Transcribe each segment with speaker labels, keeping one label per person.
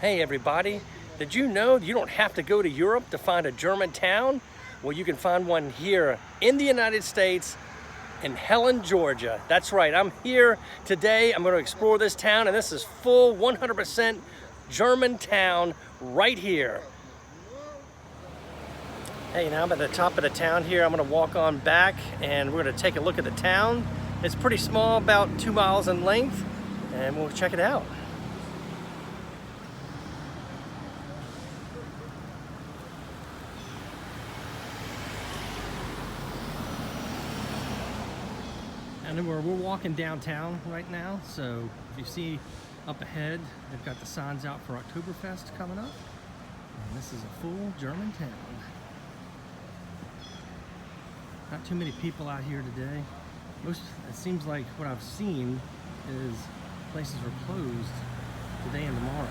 Speaker 1: Hey everybody, did you know you don't have to go to Europe to find a German town? Well, you can find one here in the United States in Helen, Georgia. That's right, I'm here today. I'm going to explore this town, and this is full 100% German town right here. Hey, now I'm at the top of the town here. I'm going to walk on back and we're going to take a look at the town. It's pretty small, about 2 miles in length, and we'll check it out. And we're walking downtown right now, so if you see up ahead, they've got the signs out for Oktoberfest coming up. And this is a full German town. Not too many people out here today. It seems like what I've seen is places are closed today and tomorrow.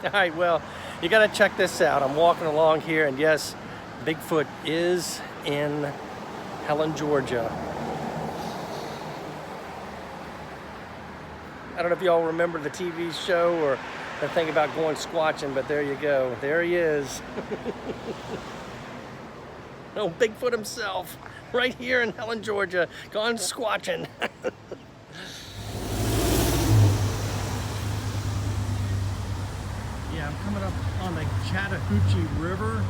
Speaker 1: All right, well, you got to check this out. I'm walking along here, and yes, Bigfoot is in Helen, Georgia. I don't know if y'all remember the TV show or the thing about going squatching, but there you go. There he is. Oh, Bigfoot himself, right here in Helen, Georgia, gone squatching. Yeah, I'm coming up on the Chattahoochee River,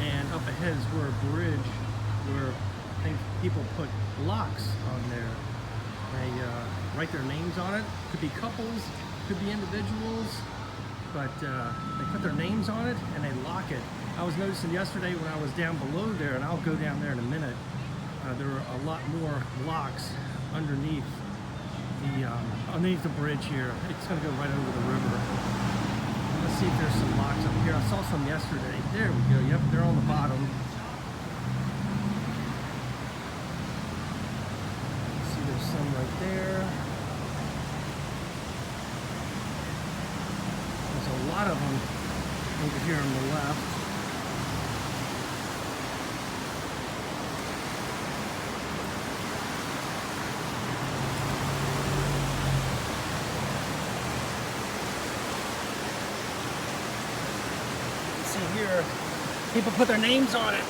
Speaker 1: and up ahead is where a bridge where I think people put locks on there. They write their names on it. Could be couples, could be individuals, but they put their names on it and they lock it. I was noticing yesterday when I was down below there, and I'll go down there in a minute, there were a lot more locks underneath the bridge here. It's going to go right over the river. Let's see if there's some locks up here. I saw some yesterday. There we go. Yep, they're on the bottom. See, there's some right there. There's a lot of them over here on the left. Here, people put their names on it.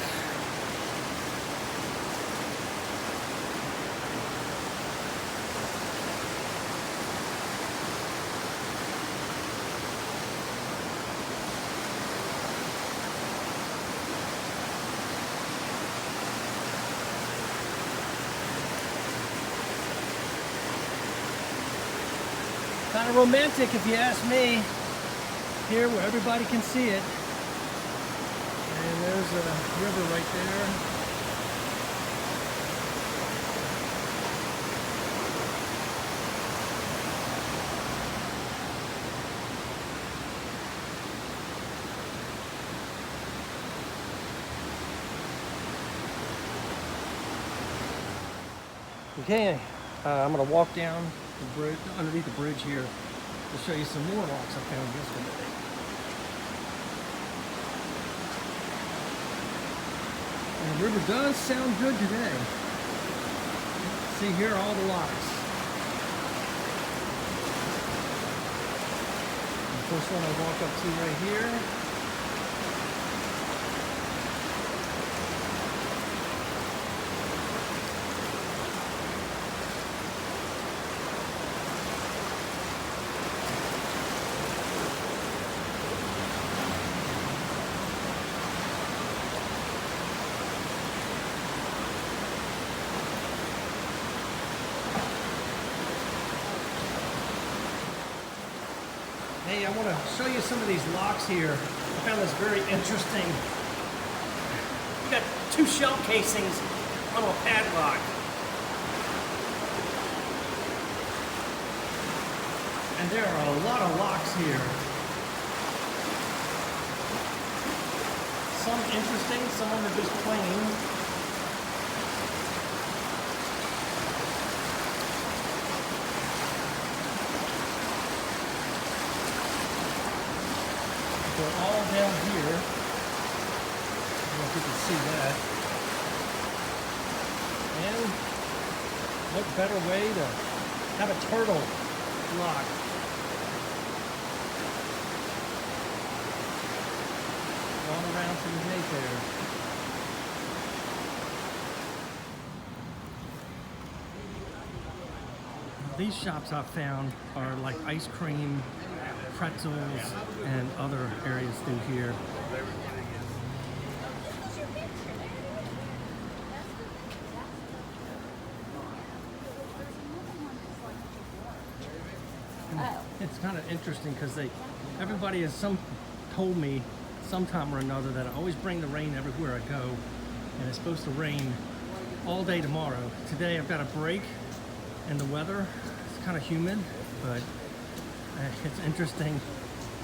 Speaker 1: Kind of romantic, if you ask me, here where everybody can see it. And there's a river right there. Okay, I'm going to walk down the bridge, underneath the bridge here, to show you some more rocks I found yesterday. And the river does sound good today. See here are all the locks. The first one I walk up to right here. Hey, I want to show you some of these locks here. I found this very interesting. You got 2 shell casings on a padlock. And there are a lot of locks here. Some interesting, some of them are just plain. They're all down here. I don't know if you can see that. And what better way to have a turtle lock? All around to the gate there. These shops I've found are like ice cream, pretzels, and other areas through here. It's kind of interesting because everybody has told me sometime or another that I always bring the rain everywhere I go, and it's supposed to rain all day tomorrow. Today I've got a break in the weather. It's kind of humid, but it's interesting.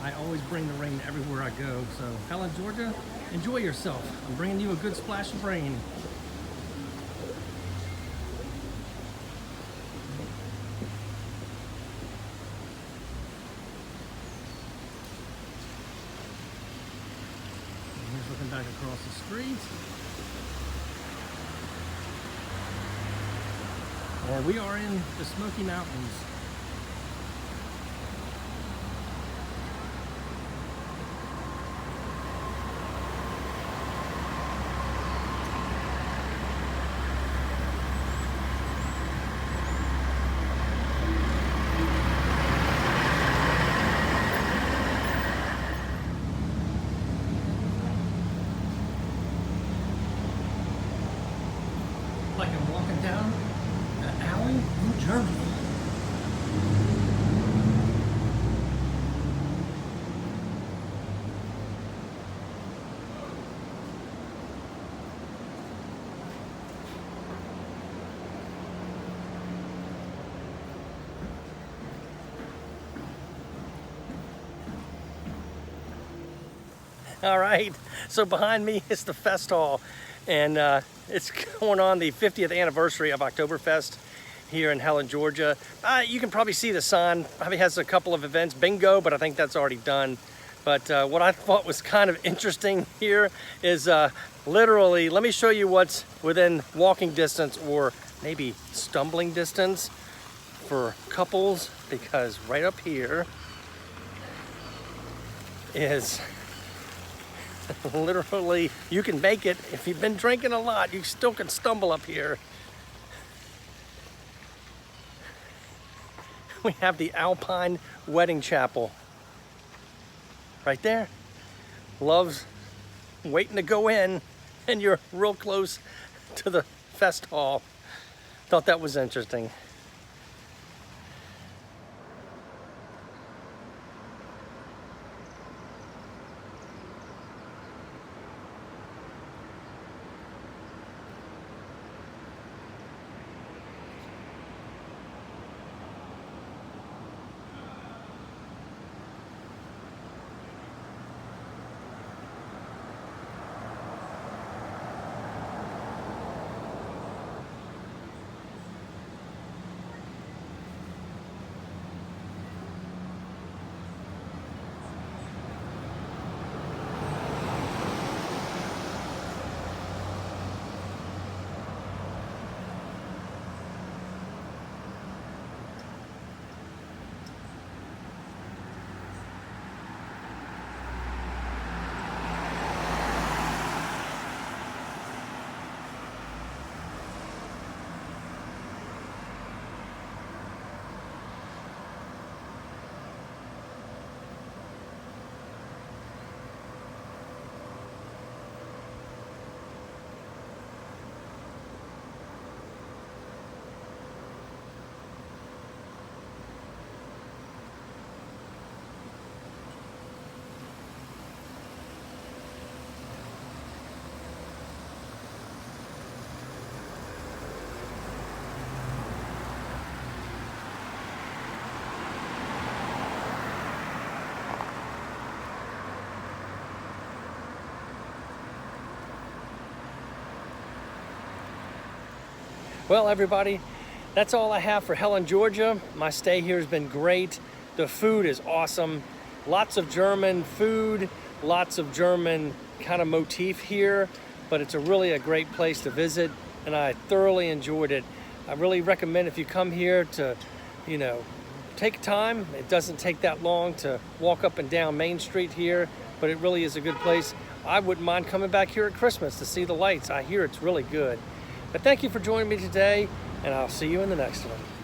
Speaker 1: I always bring the rain everywhere I go. So Helen, Georgia, enjoy yourself. I'm bringing you a good splash of rain. Looking back across the street. And we are in the Smoky Mountains. Like I'm walking down an alley in Germany. All right, so behind me is the fest hall, and it's going on the 50th anniversary of Oktoberfest here in Helen, Georgia. You can probably see the sign. Probably has a couple of events, bingo, but I think that's already done. But what I thought was kind of interesting here is literally, let me show you what's within walking distance or maybe stumbling distance for couples, because right up here is literally, you can make it. If you've been drinking a lot, you still can stumble up here. We have the Alpine Wedding Chapel right there. Love's waiting to go in, and you're real close to the fest hall. Thought that was interesting. Well, everybody, that's all I have for Helen, Georgia. My stay here has been great. The food is awesome. Lots of German food, lots of German kind of motif here, but it's really a great place to visit, and I thoroughly enjoyed it. I really recommend if you come here to, take time. It doesn't take that long to walk up and down Main Street here, but it really is a good place. I wouldn't mind coming back here at Christmas to see the lights. I hear it's really good. But thank you for joining me today, and I'll see you in the next one.